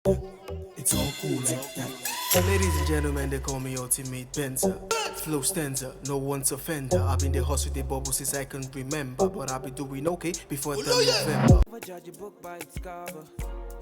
It's all cool like that. Ladies and gentlemen, they call me Ultimate Benzer. Flow stanza, no one's offender. I've been the hustle, the bubble since I can remember. But I'll be doing okay before the November. Never judge a book by its cover.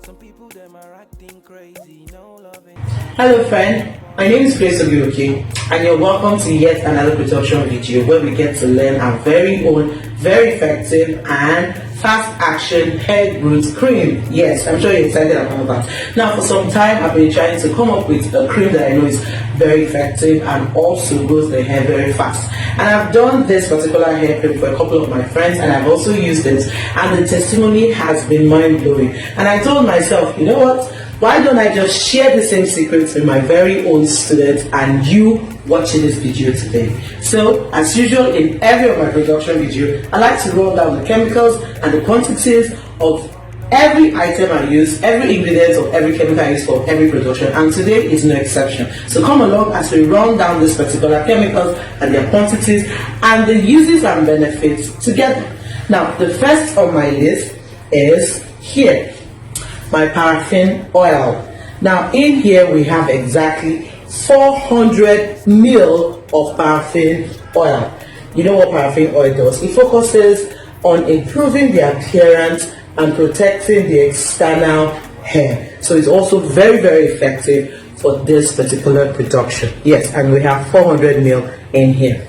Some people them are acting crazy, no loving. Hello friend, my name is Grace Obiroki and you're welcome to yet another production video where we get to learn our very own, very effective and fast action hair growth cream. Yes, I'm sure you're excited about that. Now for some time I've been trying to come up with a cream that I know is very effective and also grows the hair very fast. And I've done this particular hair cream for a couple of my friends and I've also used it and the testimony has been mind-blowing. And I told myself, you know what? Why don't I just share the same secrets with my very own students and you watching this video today? So, as usual in every of my production video, I like to run down the chemicals and the quantities of every item I use, every ingredient of every chemical I use for every production, and today is no exception. So come along as we run down this particular chemicals and their quantities and the uses and benefits together. Now, the first on my list is here. My paraffin oil. Now in here we have exactly 400 ml of paraffin oil. You know what paraffin oil does? It focuses on improving the appearance and protecting the external hair. So it's also very, very effective for this particular production. Yes, and we have 400 ml in here.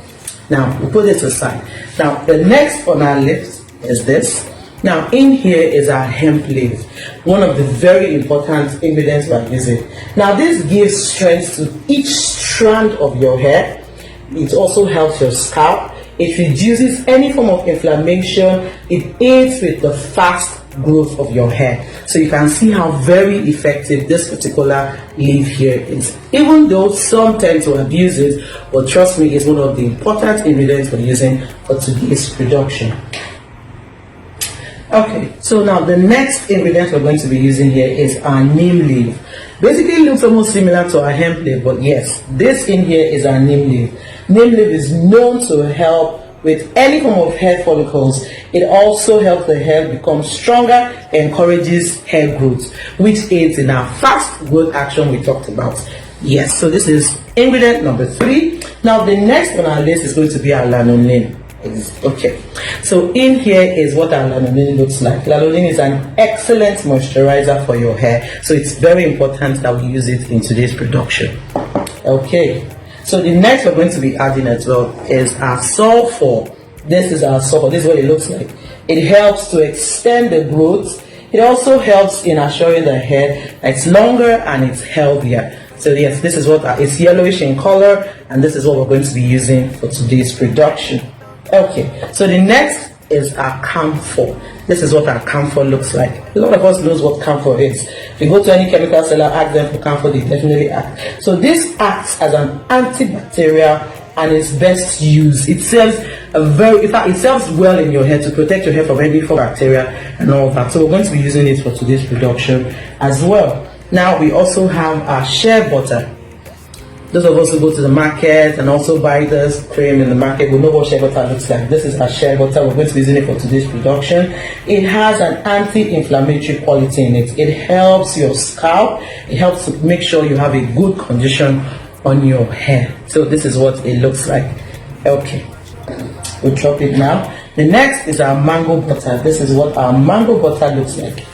Now we put this aside. Now the next on our list is this. Now in here is our hemp leaves, one of the very important ingredients we're using. Now this gives strength to each strand of your hair. It also helps your scalp. It reduces any form of inflammation. It aids with the fast growth of your hair. So you can see how very effective this particular leaf here is. Even though some tend to abuse it, but trust me, it's one of the important ingredients we're using for today's production. Okay, so now the next ingredient we're going to be using here is our neem leaf. Basically it looks almost similar to our hemp leaf, but yes, this in here is our neem leaf. Neem leaf is known to help with any form of hair follicles. It also helps the hair become stronger, encourages hair growth, which aids in our fast growth action we talked about. Yes, so this is ingredient number 3. Now the next on our list is going to be our lanolin. Okay, so in here is what our lanolin looks like. Lanolin is an excellent moisturizer for your hair, so it's very important that we use it in today's production. Okay, so the next we're going to be adding as well is our sulfur. This is our sulfur. This is what it looks like. It helps to extend the growth. It also helps in assuring the hair it's longer and it's healthier. So yes, this is what it's yellowish in color, and this is what we're going to be using for today's production. Okay, so the next is our camphor. This is what our camphor looks like. A lot of us knows what camphor is. If you go to any chemical seller, ask them for camphor, they definitely act. So this acts as an antibacterial and is best used. It serves in fact, it serves well in your hair to protect your hair from any form of bacteria and all that. So we're going to be using it for today's production as well. Now we also have our shea butter. Those of us who go to the market and also buy this cream in the market will know what shea butter looks like. This is our shea butter. We're going to be using it for today's production. It has an anti-inflammatory quality in it. It helps your scalp. It helps to make sure you have a good condition on your hair. So this is what it looks like. Okay, we'll drop it now. The next is our mango butter. This is what our mango butter looks like.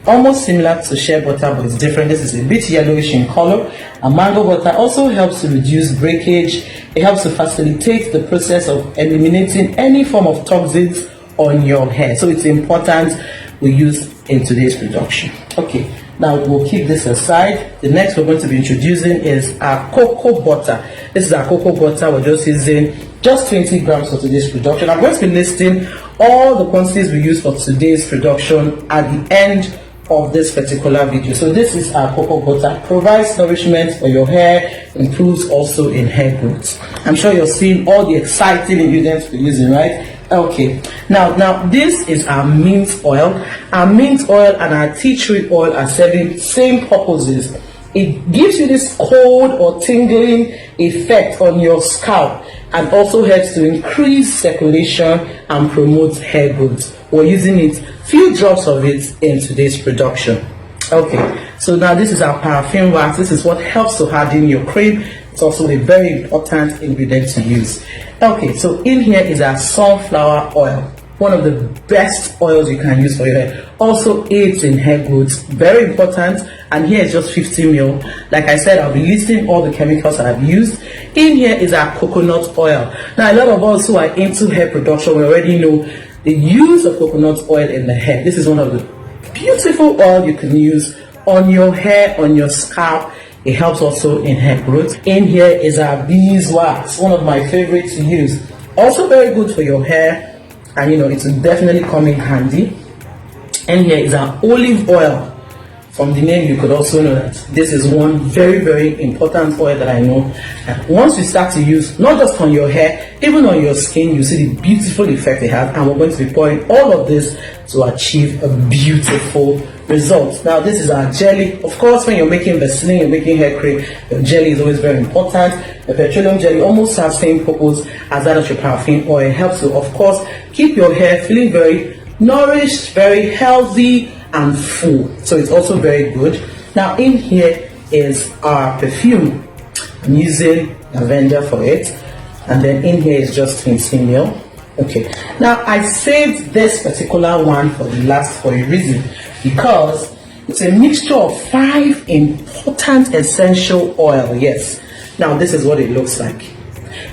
Almost similar to shea butter, but it's different. This is a bit yellowish in color. And mango butter also helps to reduce breakage. It helps to facilitate the process of eliminating any form of toxins on your hair. So it's important we use in today's production. Okay, now we'll keep this aside. The next we're going to be introducing is our cocoa butter. This is our cocoa butter. We're just using just 20 grams for today's production. I'm going to be listing all the quantities we use for today's production at the end of this particular video. So this is our cocoa butter. Provides nourishment for your hair, improves also in hair growth. I'm sure you're seeing all the exciting ingredients we're using, right? Okay, now this is our mint oil. Our mint oil and our tea tree oil are serving same purposes. It gives you this cold or tingling effect on your scalp and also helps to increase circulation and promote hair growth. We're using it, few drops of it in today's production. Okay, So now this is our paraffin wax. This is what helps to harden your cream. It's also a very important ingredient to use. Okay, so in here is our sunflower oil, one of the best oils you can use for your hair. Also aids in hair growth, very important. And here is just 50 ml. Like I said, I'll be listing all the chemicals I've used. In here is our coconut oil. Now a lot of us who are into hair production, we already know the use of coconut oil in the hair. This is one of the beautiful oil you can use on your hair, on your scalp. It helps also in hair growth. In here is our beeswax, one of my favorites to use. Also very good for your hair, and you know, it will definitely come in handy. And here is our olive oil. From the name, you could also know that this is one very, very important oil that I know. And once you start to use, not just on your hair, even on your skin, you see the beautiful effect it has. And we're going to be pouring all of this to achieve a beautiful result. Now, this is our jelly. Of course, when you're making Vaseline, you're making hair cream, your jelly is always very important. The petroleum jelly almost has the same purpose as that of your paraffin oil. It helps to, of course, keep your hair feeling very nourished, very healthy, and full. So it's also very good. Now in here is our perfume. I'm using lavender for it, and then in here is just 20 ml. Okay, now I saved this particular one for the last for a reason, because it's a mixture of 5 important essential oil. Yes, now this is what it looks like.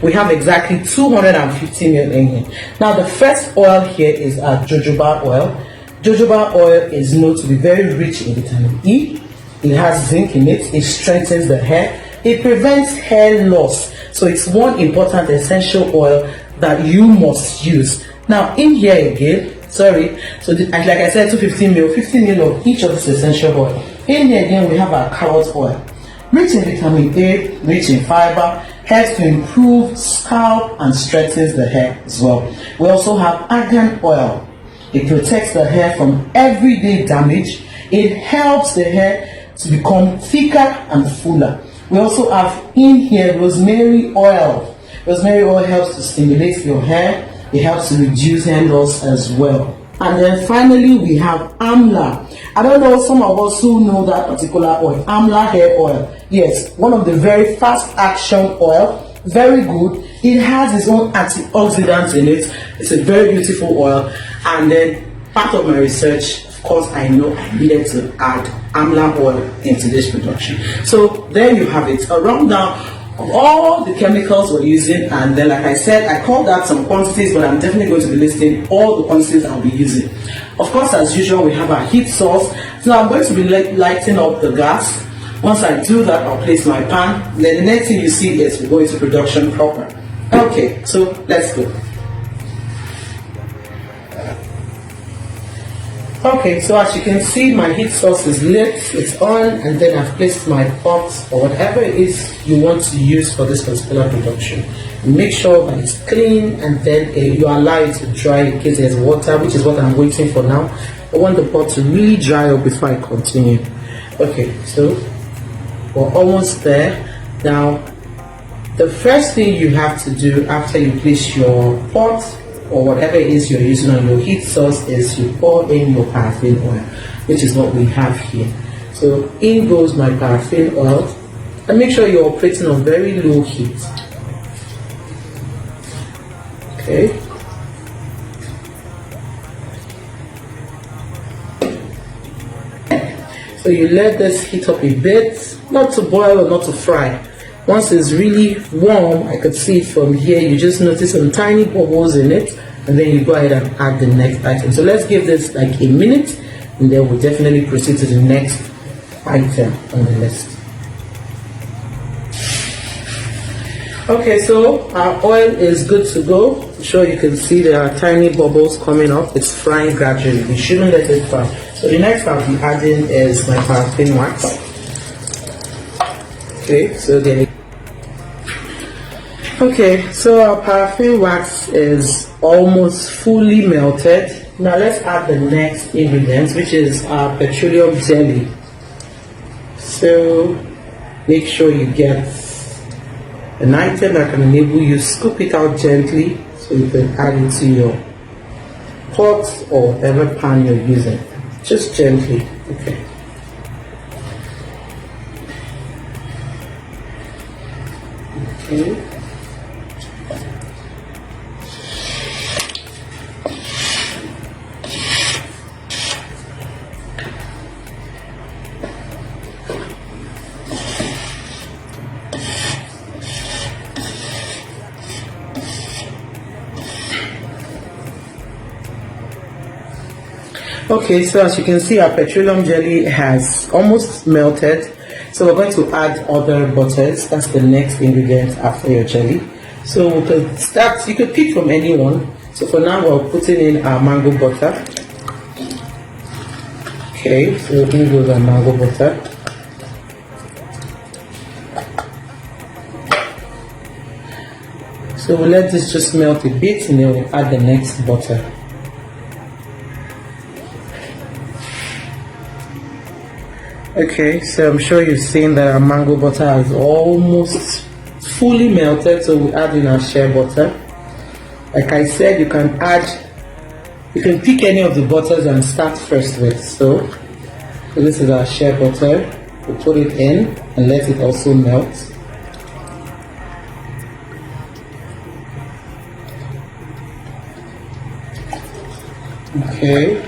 We have exactly 250 ml in here. Now the first oil here is our jojoba oil. Jojoba oil is known to be very rich in vitamin E. It has zinc in it. It strengthens the hair. It prevents hair loss. So it's one important essential oil that you must use. Now in here again, like I said, 250 ml, 50 ml of each of this essential oil. In here again, we have our carrot oil. Rich in vitamin A, rich in fiber, helps to improve scalp and strengthens the hair as well. We also have argan oil. It protects the hair from everyday damage. It helps the hair to become thicker and fuller. We also have in here rosemary oil. Rosemary oil helps to stimulate your hair. It helps to reduce hair loss as well. And then finally we have Amla. I don't know some of us who know that particular oil, Amla Hair Oil. Yes, one of the very fast action oil. Very good. It has its own antioxidants in it. It's a very beautiful oil. And then part of my research, of course, I know I needed to add Amla oil into this production. So there you have it, a rundown of all the chemicals we're using. And then, like I said, I called out some quantities, but I'm definitely going to be listing all the quantities I'll be using. Of course, as usual, we have our heat source. So I'm going to be lighting up the gas. Once I do that, I'll place my pan. Then the next thing you see is we go into production proper. Okay, so let's go. Okay, so as you can see, my heat source is lit, it's on, and then I've placed my pot or whatever it is you want to use for this particular production. Make sure that it's clean, and then you allow it to dry in case there's water, which is what I'm waiting for now. I want the pot to really dry up before I continue. Okay, so we're almost there. Now, the first thing you have to do after you place your pot or whatever it is you're using on your heat source is you pour in your paraffin oil, which is what we have here. So in goes my paraffin oil, and make sure you're operating on very low heat. Okay. So you let this heat up a bit, not to boil or not to fry. Once it's really warm, I could see it from here, you just notice some tiny bubbles in it, and then you go ahead and add the next item. So let's give this like a minute, and then we'll definitely proceed to the next item on the list. Okay, so our oil is good to go. I'm sure you can see there are tiny bubbles coming up. It's frying gradually. We shouldn't let it fry. So the next I'll be adding is my paraffin wax. Okay, so there. Okay, so our paraffin wax is almost fully melted. Now let's add the next ingredient, which is our petroleum jelly. So make sure you get an item that can enable you scoop it out gently so you can add it to your pot or whatever pan you're using. Just gently. Okay. Okay. Okay, so as you can see, our petroleum jelly has almost melted. So we're going to add other butters. That's the next ingredient after your jelly. So we could start, you could pick from anyone. So for now, we're putting in our mango butter. Okay, so in goes our mango butter. So we'll let this just melt a bit and then we'll add the next butter. Okay, so I'm sure you've seen that our mango butter has almost fully melted, so we add in our shea butter. Like I said, you can pick any of the butters and start first with. So this is our shea butter. We put it in and let it also melt. Okay.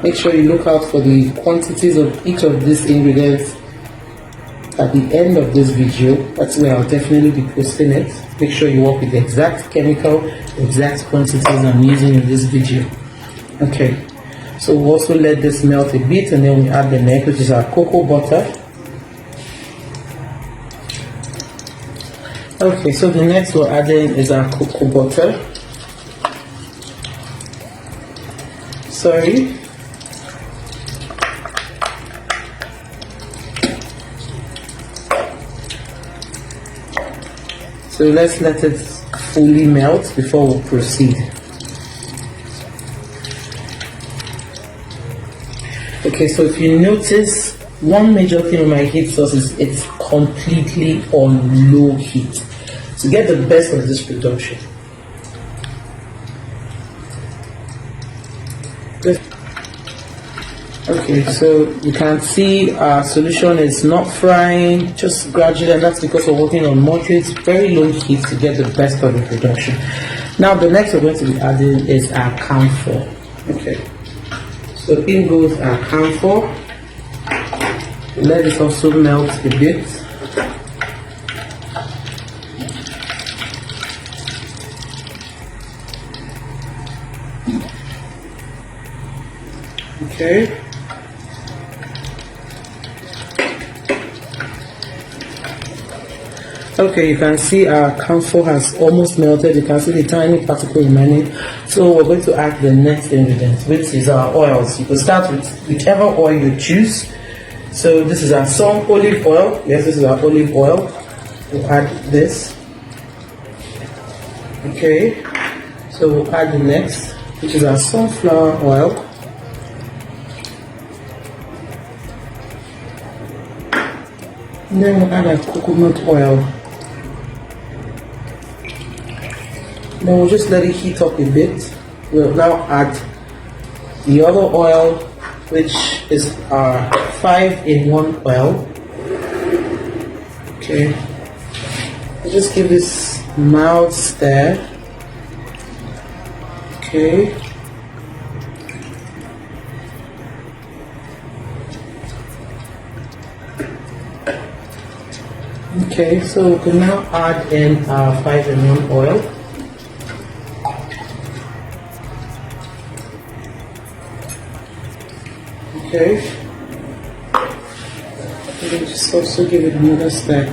Make sure you look out for the quantities of each of these ingredients at the end of this video. That's where I'll definitely be posting it. Make sure you work with the exact chemical, the exact quantities I'm using in this video. Okay, so we'll also let this melt a bit and then we add the next, which is our cocoa butter. Okay, so the next we're adding is our cocoa butter. Sorry. So let's let it fully melt before we proceed. Okay, so if you notice, one major thing with my heat source is it's completely on low heat to get the best of this production. Okay, so you can see our solution is not frying, just gradually, and that's because we're working on moderate, very low heat to get the best of the production. Now the next we're going to be adding is our camphor. Okay, so in goes our camphor. Let it also melt a bit. Okay. Okay, you can see our camphor has almost melted. You can see the tiny particle remaining. So we're going to add the next ingredient, which is our oils. You can start with whichever oil you choose. So this is our some olive oil. Yes, this is our olive oil. We'll add this. Okay, so we'll add the next, which is our sunflower oil. And then we'll add our coconut oil. Then we'll just let it heat up a bit. We'll now add the other oil, which is our 5-in-1 oil. Okay. We'll just give this mild stir. Okay. Okay, so we can now add in our 5-in-1 oil. Okay, and then just also give it another stir.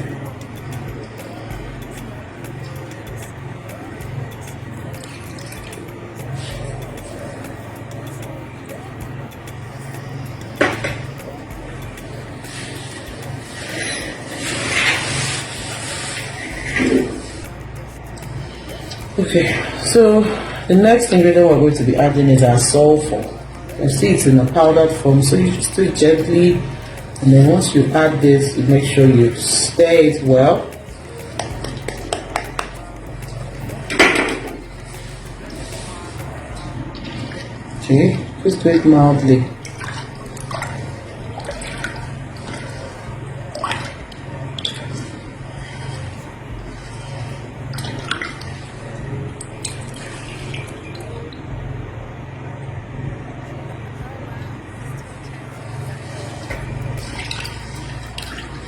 Okay, so the next ingredient we're going to be adding is our sulfur. You see it's in a powdered form, so you just do it gently, and then once you add this, you make sure you stir it well. Okay, just do it mildly.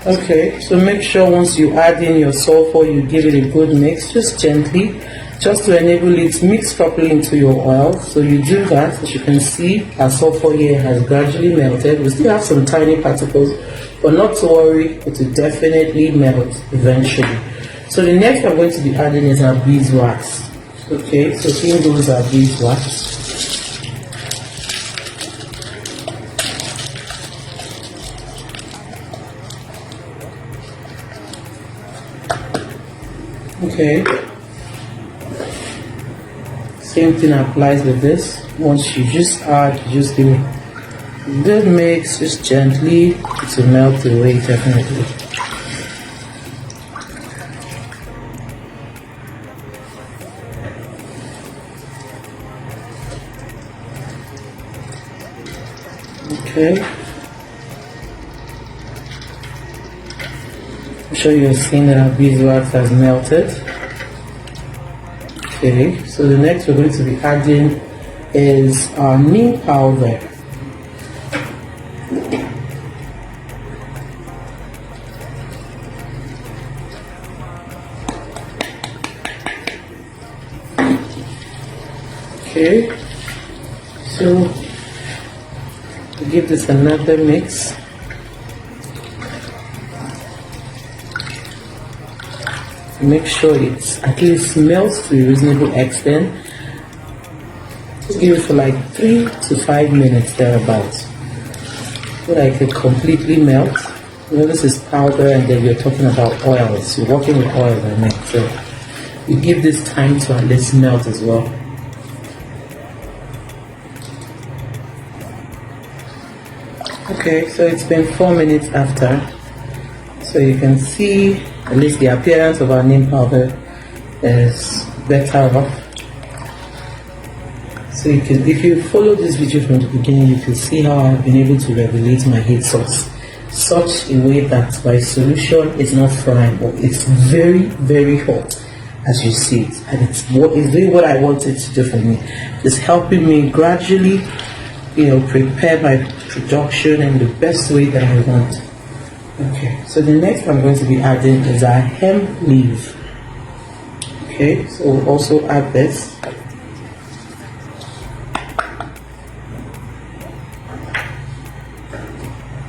Okay, so make sure once you add in your sulfur, you give it a good mix, just gently, just to enable it to mix properly into your oil. So you do that. As you can see, our sulfur here has gradually melted. We still have some tiny particles, but not to worry, it will definitely melt eventually. So the next I'm going to be adding is our beeswax. Okay, so here goes our beeswax. Okay, same thing applies with this. Once you just add, you just give it a good mix, just gently, it will melt away definitely. Okay, I'm sure you're seeing that our beeswax has melted. Okay, so the next we're going to be adding is our neem powder. Okay, so give this another mix. Make sure it at least melts to a reasonable extent. Just give it for like 3 to 5 minutes thereabouts. So like it completely melts. You know, this is powder, and then you're talking about oils. You're working with oil on it, so you give this time to at least melt as well. Okay, so it's been 4 minutes after, so you can see at least the appearance of our neem powder is better off. So you can, if you follow this video from the beginning, you can see how I've been able to regulate my heat source such a way that my solution is not frying, but it's very, very hot as you see it, and it's doing what I want it to do for me. It's helping me gradually, prepare my production in the best way that I want. Okay, so the next I'm going to be adding is our hemp leaf. Okay, so we'll also add this.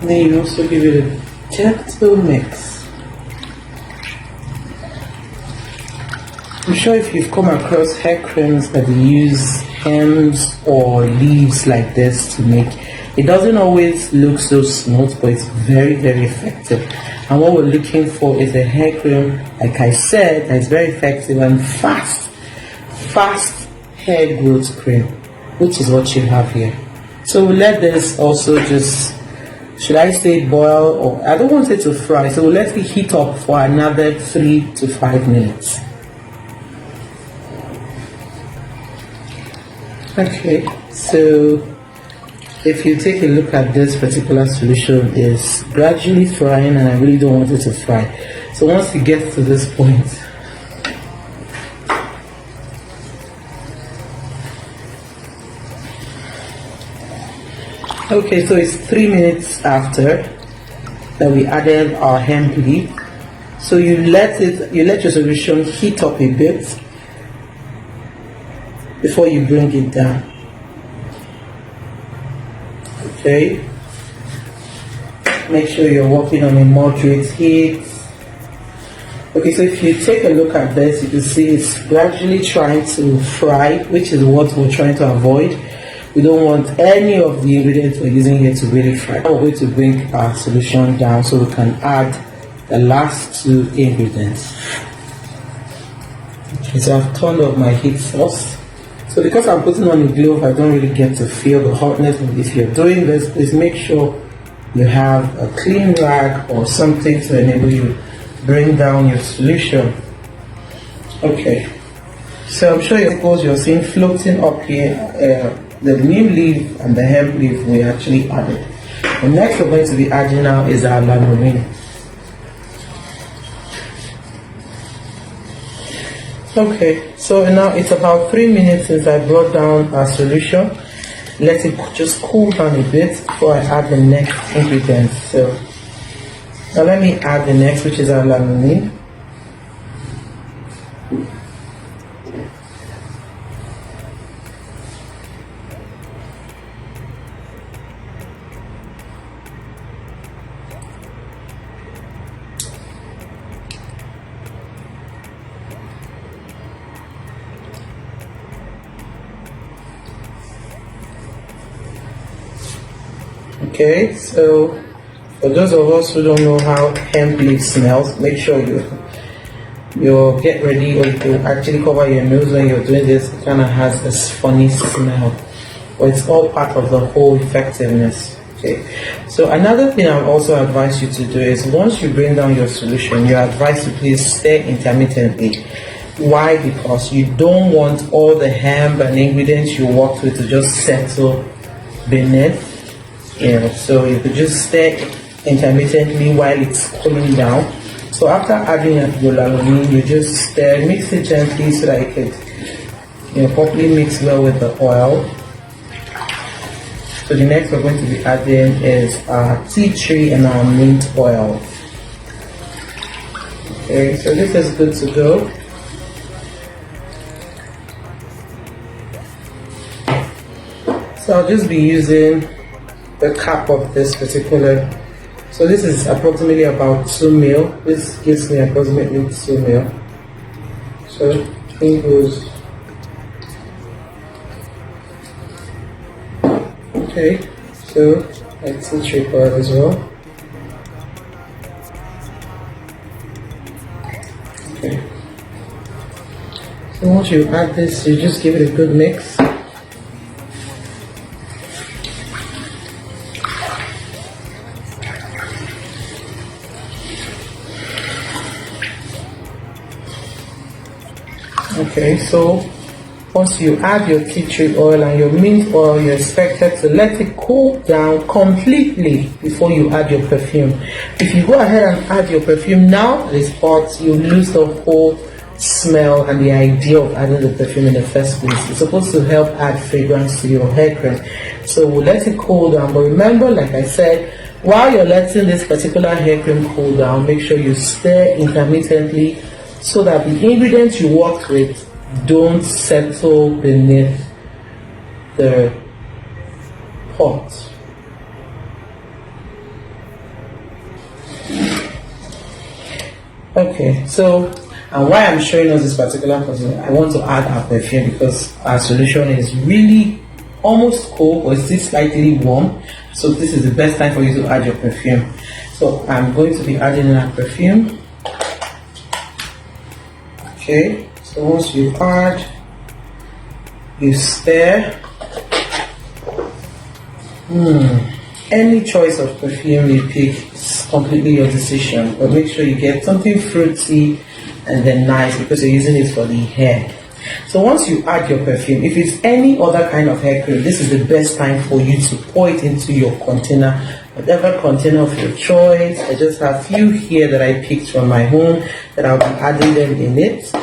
Then you also give it a gentle mix. I'm sure if you've come across hair creams that use stems or leaves like this to make, it doesn't always look so smooth, but it's very, very effective. And what we're looking for is a hair cream, like I said, that's very effective and fast hair growth cream, which is what you have here. So we'll let this also just, should I say boil, or I don't want it to fry, so we'll let it heat up for another 3 to 5 minutes. Okay, so if you take a look at this particular solution, is gradually frying, and I really don't want it to fry. So once it gets to this point, okay, so it's 3 minutes after that we added our hemp leaf. So you let your solution heat up a bit before you bring it down. Okay, make sure you're working on a moderate heat. Okay, so if you take a look at this, you can see it's gradually trying to fry, which is what we're trying to avoid. We don't want any of the ingredients we're using here to really fry. Now we're going to bring our solution down so we can add the last 2 ingredients. Okay, so I've turned off my heat source. So because I'm putting on a glove, I don't really get to feel the hotness. But if you're doing this, please make sure you have a clean rag or something to enable you bring down your solution. Okay, so I'm sure you're seeing floating up here the neem leaf and the hemp leaf we actually added. The next we're going to be adding now is our lanolin. Okay, so now it's about 3 minutes since I brought down our solution. Let it just cool down a bit before I add the next ingredients. So Now let me add the next, which is our lemon. Okay, so for those of us who don't know how hemp leaf smells, make sure you get ready, or you can actually cover your nose when you're doing this. It kind of has this funny smell, but it's all part of the whole effectiveness. Okay, so another thing I would also advise you to do is once you bring down your solution, you're advised to please stir intermittently. Why? Because you don't want all the hemp and ingredients you worked with to just settle beneath. So you could just stir intermittently while it's cooling down. So after adding your laminin, you just stir, mix it gently so that it could properly mix well with the oil. So the next we're going to be adding is our tea tree and our mint oil. Okay, so this is good to go. So I'll just be using the cap of this particular, so this is approximately about 2 mil. This gives me approximately 2 mil. So it goes, okay, so I tea tree oil as well. Okay, so once you add this, you just give it a good mix. Okay, so once you add your tea tree oil and your mint oil, you're expected to let it cool down completely before you add your perfume. If you go ahead and add your perfume now, this part, you lose the whole smell and the idea of adding the perfume in the first place. It's supposed to help add fragrance to your hair cream. So we'll let it cool down. But remember, like I said, while you're letting this particular hair cream cool down, make sure you stir intermittently so that the ingredients you worked with don't settle beneath the pot. Okay, so and why I'm showing us this particular person, I want to add our perfume because our solution is really almost cold, but it's still slightly warm. So this is the best time for you to add your perfume. So I'm going to be adding in our perfume. Okay, so once you add, you stir. Any choice of perfume you pick is completely your decision, but make sure you get something fruity and then nice because you're using it for the hair. So once you add your perfume, if it's any other kind of hair cream, this is the best time for you to pour it into your container, whatever container of your choice. I just have a few here that I picked from my home that I'll be adding them in it.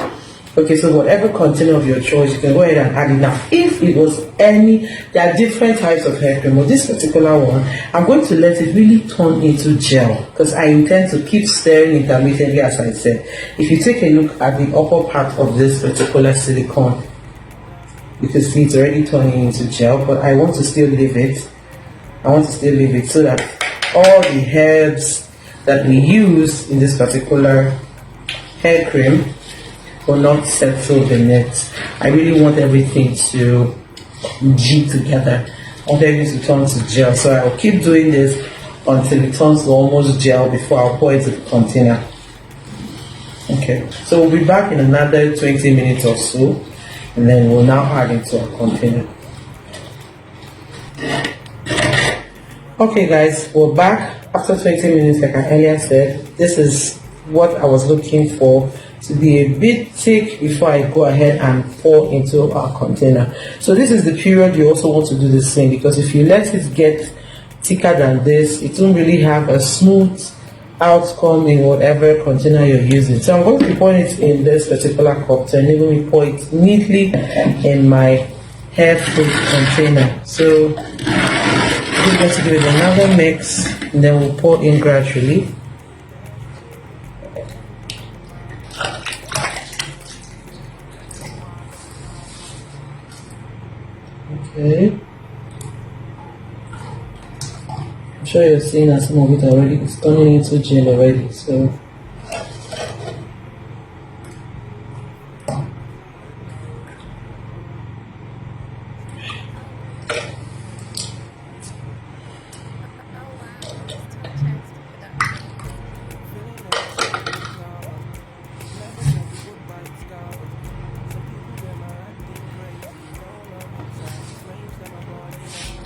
Okay, so whatever container of your choice, you can go ahead and add it. Now, if it was any, there are different types of hair cream, but this particular one, I'm going to let it really turn into gel because I intend to keep stirring intermittently, as I said. If you take a look at the upper part of this particular silicone, you can see it's already turning into gel, but I want to still leave it. I want to still leave it so that all the herbs that we use in this particular hair cream will not settle beneath. I really want everything to G together. I want everything to turn to gel. So I'll keep doing this until it turns to almost gel before I'll pour it into the container. Okay, so we'll be back in another 20 minutes or so, and then we'll now add it to our container. Okay guys, we're back after 20 minutes. Like I earlier said, this is what I was looking for, to be a bit thick before I go ahead and pour into our container. So this is the period you also want to do the same, because if you let it get thicker than this, it won't really have a smooth outcome in whatever container you're using. So I'm going to pour it in this particular cup and even pour it neatly in my hair fruit container. So I'm going to give it another mix and then we'll pour in gradually. Okay. I'm sure you're seeing that some of it already is turning into gel already. So Feeling that it's only karma. Blessings like a goodbye scarver. Some people them are acting crazy. No love inside. Flames them are burning up.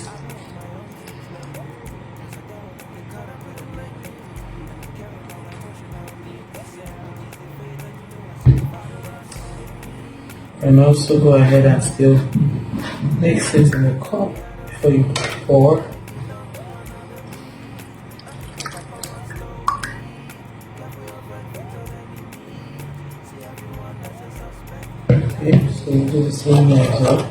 I've been on my own since lately. Cause I don't wanna get caught up with them lately. And I care about my emotional needs. Yeah, easy fade and you know I see the Father that saved me. and also go ahead and still mix it in a cup before you pour. Okay, so you do the same here as well.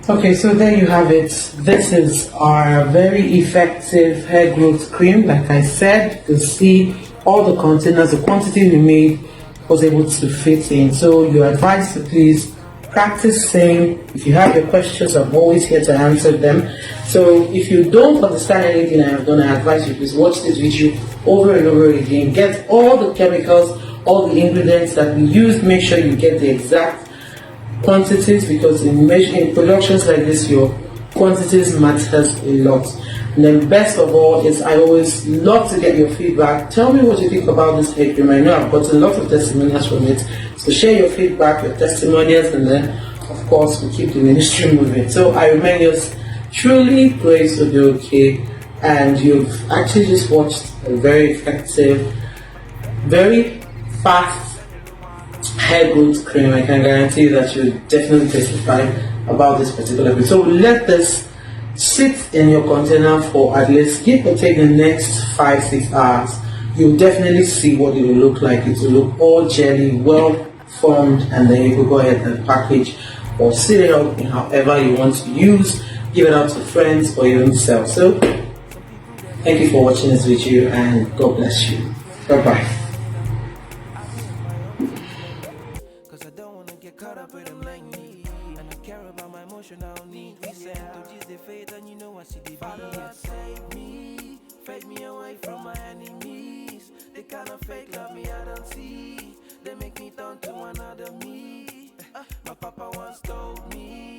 Okay, so there you have it. This is our very effective hair growth cream. Like I said, you can see all the containers, the quantity we made was able to fit in. So you're advised to please practice saying. If you have your questions, I'm always here to answer them. So if you don't understand anything I have done, I advise you please watch this video over and over again. Get all the chemicals, all the ingredients that we used. Make sure you get the exact quantities, because in productions like this, your quantities matters a lot. And then best of all is I always love to get your feedback. Tell me what you think about this hair cream. I know I've got a lot of testimonials from it, so share your feedback, your testimonials, and then of course we keep the ministry moving. So I remind yours truly, Grace Odoke, and you've actually just watched a very effective, very fast hair growth cream. I can guarantee you that you definitely testify about this particular bit. So let this sit in your container for at least, give or take, the next 5-6 hours. You'll definitely see what it will look like. It will look all jelly, well formed, and then you can go ahead and package or seal it up in however you want to use. Give it out to friends or even sell. So thank you for watching this video, and God bless you. Bye bye. Cause I don't wanna get caught up with them like me. And I care about my emotional needs. We send to Jesus the faith, and you know I see the Father that saved me. Fade me away from my enemies. The kind of fake love me I don't see. They make me turn to another me. My papa once told me